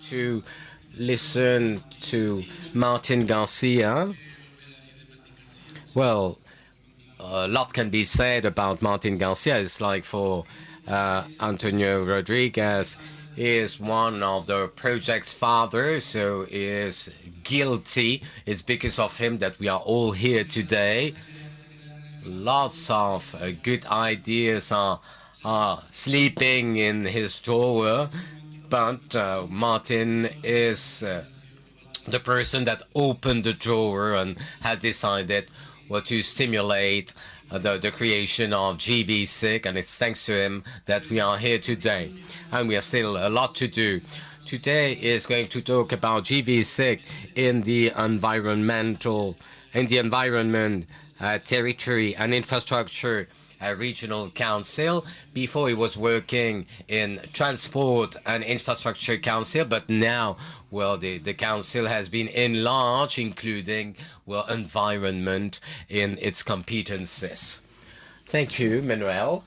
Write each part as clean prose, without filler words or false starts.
to listen to Martin Garcia. Well, a lot can be said about Martin Garcia. It's like for Antonio Rodriguez, he is one of the project's fathers, so he is guilty. It's because of him that we are all here today. Lots of good ideas are sleeping in his drawer, but Martin is the person that opened the drawer and has decided to stimulate the creation of gvSIG, and it's thanks to him that we are here today. And we have still a lot to do. Today is going to talk about gvSIG in the environment, territory and infrastructure regional council. Before he was working in transport and infrastructure council, but now, well, the council has been enlarged, including, well, environment in its competences. Thank you, Manuel.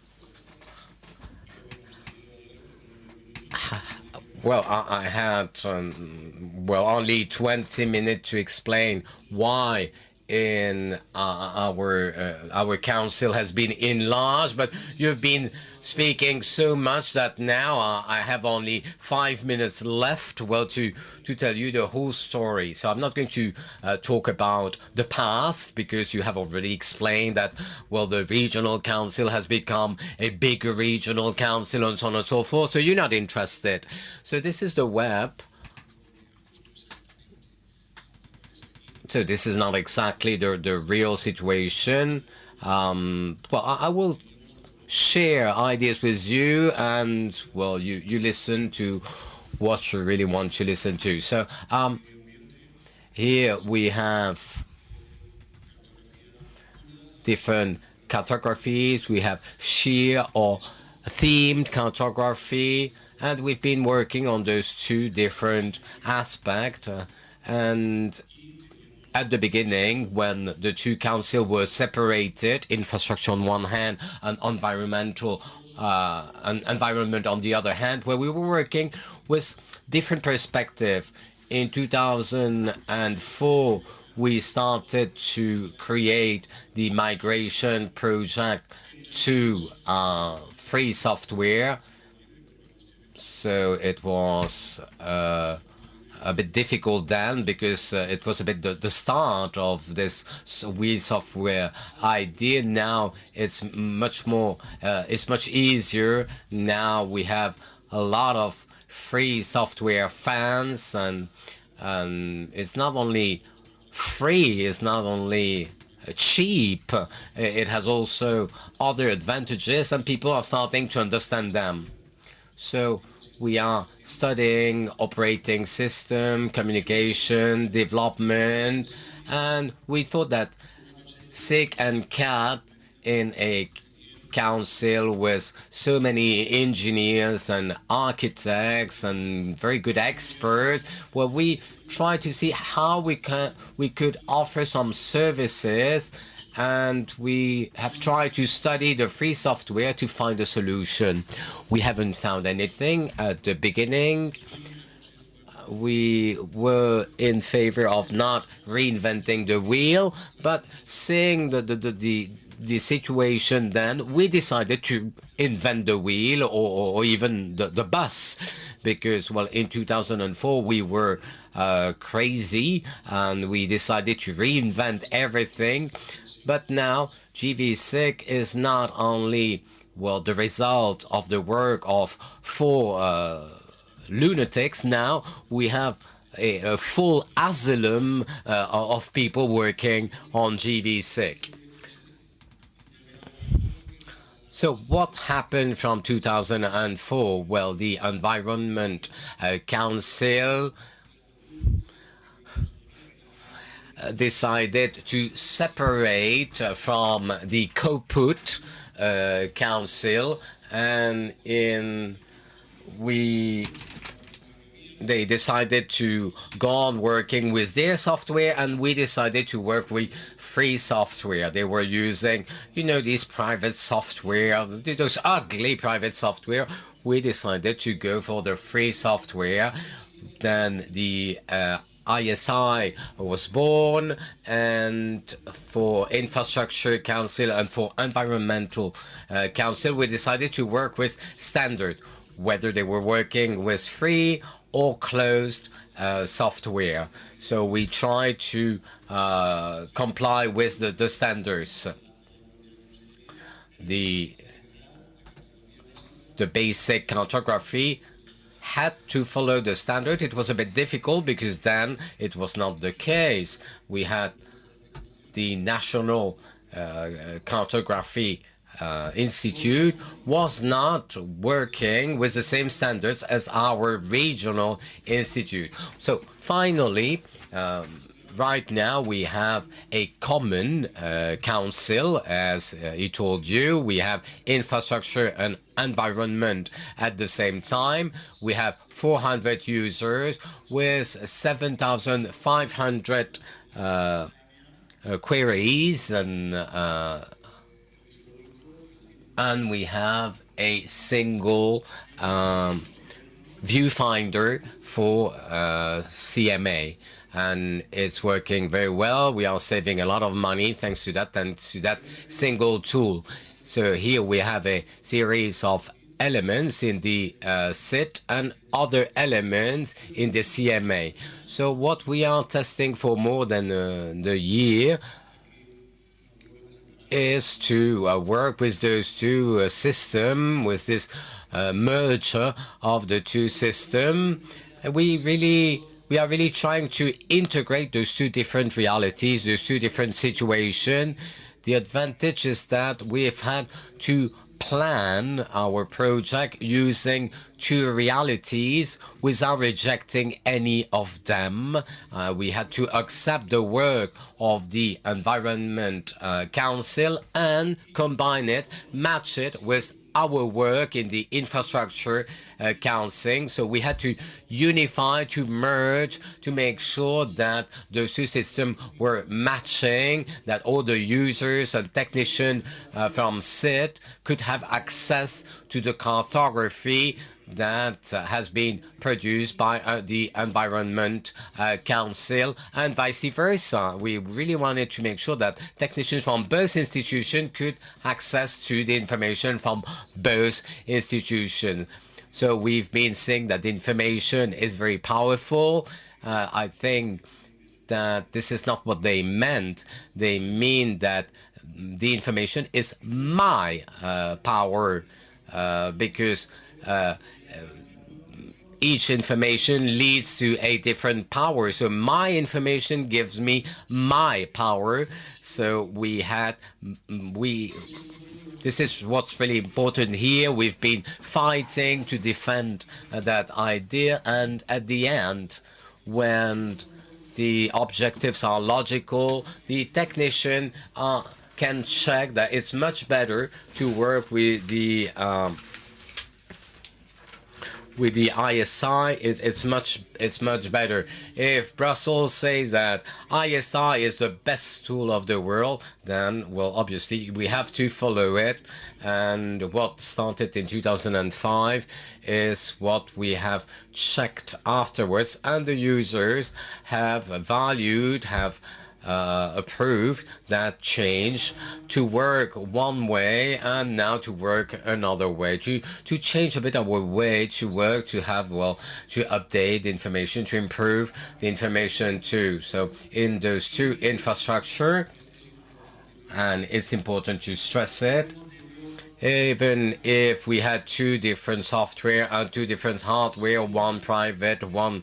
Well, I had, only 20 minutes to explain why in our council has been enlarged, but you've been speaking so much that now I have only 5 minutes left, well, to tell you the whole story. So I'm not going to talk about the past, because you have already explained that, well, the regional council has become a bigger regional council and so on and so forth, so you're not interested. So this is the web. So this is not exactly the real situation. Well, I will share ideas with you, and, well, you listen to what you really want to listen to. So here we have different cartographies. We have sheer or themed cartography, and we've been working on those two different aspects. And at the beginning, when the two councils were separated, infrastructure on one hand and environment on the other hand, where we were working with different perspectives. In 2004, we started to create the migration project to free software. So it was a bit difficult then, because it was a bit the start of this wheel software idea. Now it's much more, it's much easier. Now we have a lot of free software fans, and it's not only free, it's not only cheap, it has also other advantages, and people are starting to understand them. So we are studying operating system, communication, development, and we thought that SIG and CAT in a council with so many engineers and architects and very good experts, well, we try to see how we could offer some services, and we have tried to study the free software to find a solution. We haven't found anything at the beginning. We were in favor of not reinventing the wheel, but seeing the situation, then we decided to invent the wheel, or even the bus, because, well, in 2004 we were crazy, and we decided to reinvent everything. But now gvSIG is not only, well, the result of the work of 4 lunatics. Now we have a full asylum of people working on gvSIG. So what happened from 2004? Well, the Environment Council decided to separate from the COPUT council, and they decided to go on working with their software, and we decided to work with free software. They were using, these private software, those ugly private software. We decided to go for the free software then the ISI was born, and for Infrastructure Council and for Environmental Council, we decided to work with standard, whether they were working with free or closed software. So we try to comply with the standards. The basic cartography had to follow the standard. It was a bit difficult because then it was not the case. We had the National Cartography Institute was not working with the same standards as our regional institute. So finally, right now we have a common council, as he told you. We have infrastructure and environment at the same time. We have 400 users with 7,500 queries, and we have a single viewfinder for CMA, and it's working very well. We are saving a lot of money thanks to that and to that single tool. So here we have a series of elements in the CIT and other elements in the CMA. So what we are testing for more than the year is to work with those two systems, with this merger of the two systems. We are really trying to integrate those two different realities, those two different situations. The advantage is that we've had to plan our project using two realities without rejecting any of them. We had to accept the work of the Environment Council and combine it, match it with our work in the Infrastructure Council. So we had to unify, to merge, to make sure that those two systems were matching, that all the users and technicians from CIT could have access to the cartography that has been produced by the Environment Council, and vice versa. We really wanted to make sure that technicians from both institutions could access to the information from both institutions. So we've been saying that the information is very powerful. I think that this is not what they meant. They mean that the information is my power, because each information leads to a different power. So my information gives me my power. So this is what's really important here. We've been fighting to defend that idea, and at the end, when the objectives are logical, the technician can check that it's much better to work with the ISI. It's much better. If Brussels says that ISI is the best tool of the world, then, well, obviously we have to follow it. And what started in 2005 is what we have checked afterwards, and the users have valued, have approved that change to work one way and now to work another way, to change a bit our way to work, to have, well, to update the information, to improve the information too. So in those two infrastructure, and it's important to stress it, even if we had two different software and two different hardware, one private, one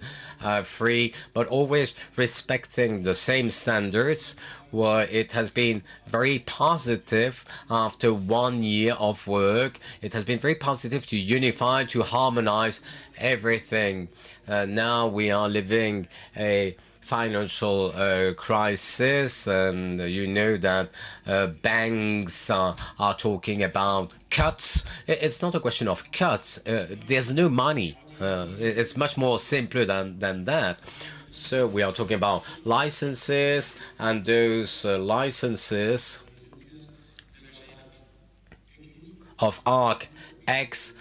free, but always respecting the same standards, well, it has been very positive after 1 year of work. It has been very positive to unify, to harmonize everything. Now we are living a financial crisis, and you know that banks are talking about cuts. It's not a question of cuts. There's no money. It's much more simpler than that. So we are talking about licenses, and those licenses of ARC X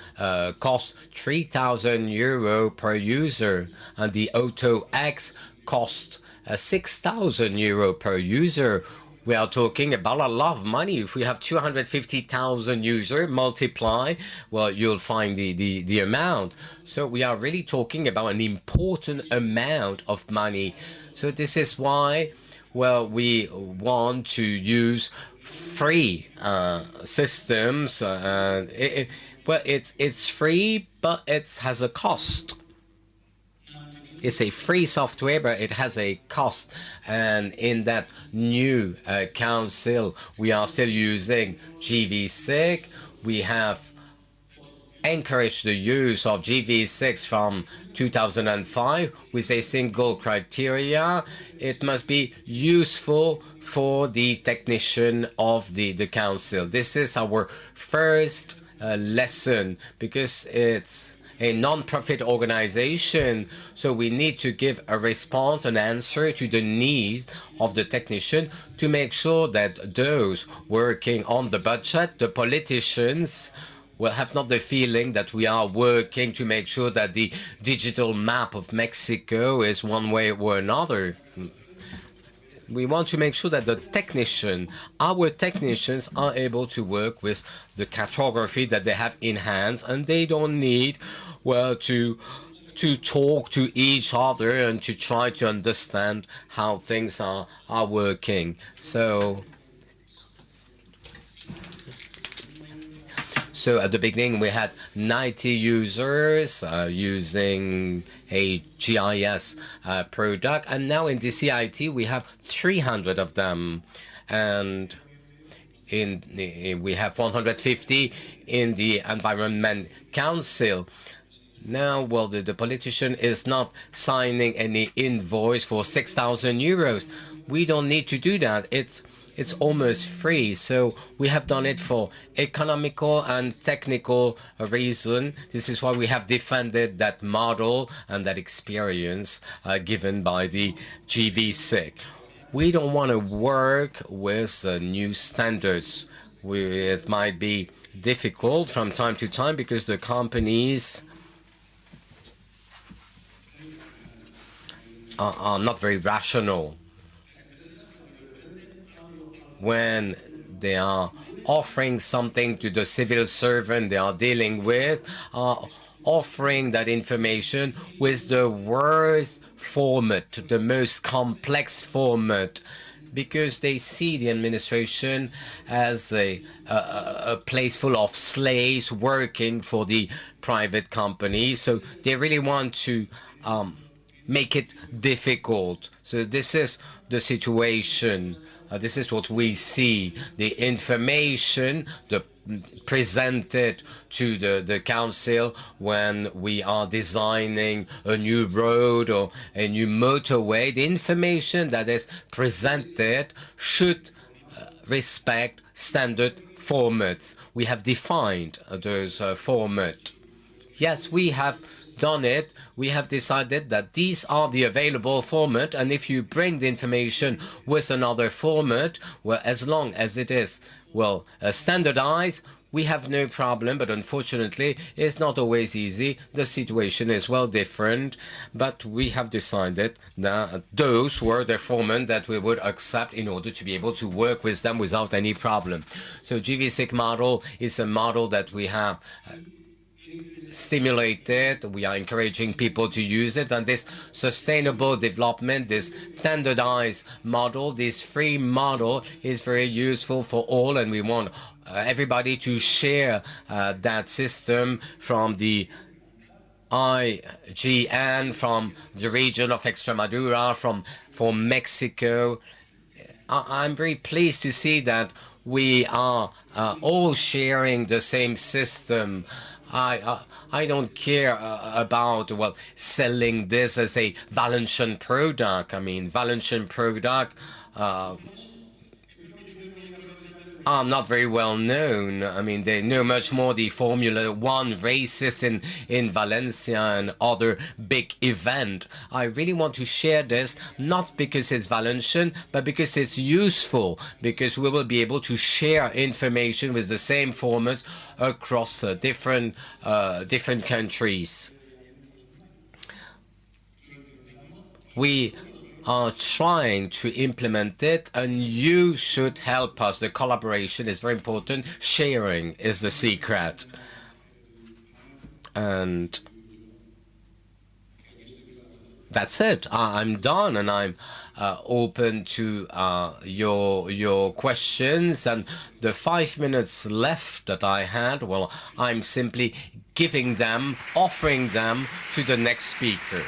costs €3,000 per user, and the Auto X costs €6,000 per user. We are talking about a lot of money. If we have 250,000 users, multiply, well, you'll find the amount. So we are really talking about an important amount of money. So this is why, well, we want to use free systems. Well, it's free, but it has a cost. It's a free software, but it has a cost. And in that new council, we are still using gvSIG. We have encouraged the use of gvSIG from 2005 with a single criteria. It must be useful for the technician of the council. This is our first lesson, because it's a non-profit organization, so we need to give a response, an answer to the needs of the technician, to make sure that those working on the budget, the politicians, will have not the feeling that we are working to make sure that the digital map of Mexico is one way or another. We want to make sure that the technician, our technicians, are able to work with the cartography that they have in hand, and they don't need, well, to talk to each other and to try to understand how things are working. So at the beginning, we had 90 users using a GIS product, and now in the CIT we have 300 of them, and we have 150 in the Environment Council. Now, well, the politician is not signing any invoice for €6,000. We don't need to do that. It's almost free. So we have done it for economical and technical reason. This is why we have defended that model and that experience given by the gvSIG. We don't want to work with new standards. It might be difficult from time to time because the companies are not very rational. When they are offering something to the civil servant they are dealing with, offering that information with the worst format, the most complex format, because they see the administration as a place full of slaves working for the private company. So they really want to make it difficult. So this is the situation. This is what we see. The information presented to the council when we are designing a new road or a new motorway, the information that is presented should respect standard formats. We have defined those formats. Yes, we have done it. We have decided that these are the available format, and if you bring the information with another format, well, as long as it is, well, standardized, we have no problem. But unfortunately, it's not always easy. The situation is well different, but we have decided that those were the formats that we would accept in order to be able to work with them without any problem. So gvSIG model is a model that we have stimulated. We are encouraging people to use it, and this sustainable development, this standardized model, this free model is very useful for all, and we want everybody to share that system from the IGN, from the region of Extremadura, from Mexico. I'm very pleased to see that we are all sharing the same system. I don't care about, well, selling this as a Valencian product. I mean, Valencian product, are not very well known. I mean, they know much more the Formula One races in Valencia and other big event. I really want to share this, not because it's Valencian, but because it's useful, because we will be able to share information with the same format across different countries. We are trying to implement it, and you should help us. The collaboration is very important. Sharing is the secret. And that's it. I'm done, and I'm open to your questions. And the 5 minutes left that I had, well, I'm simply giving them, offering them to the next speaker.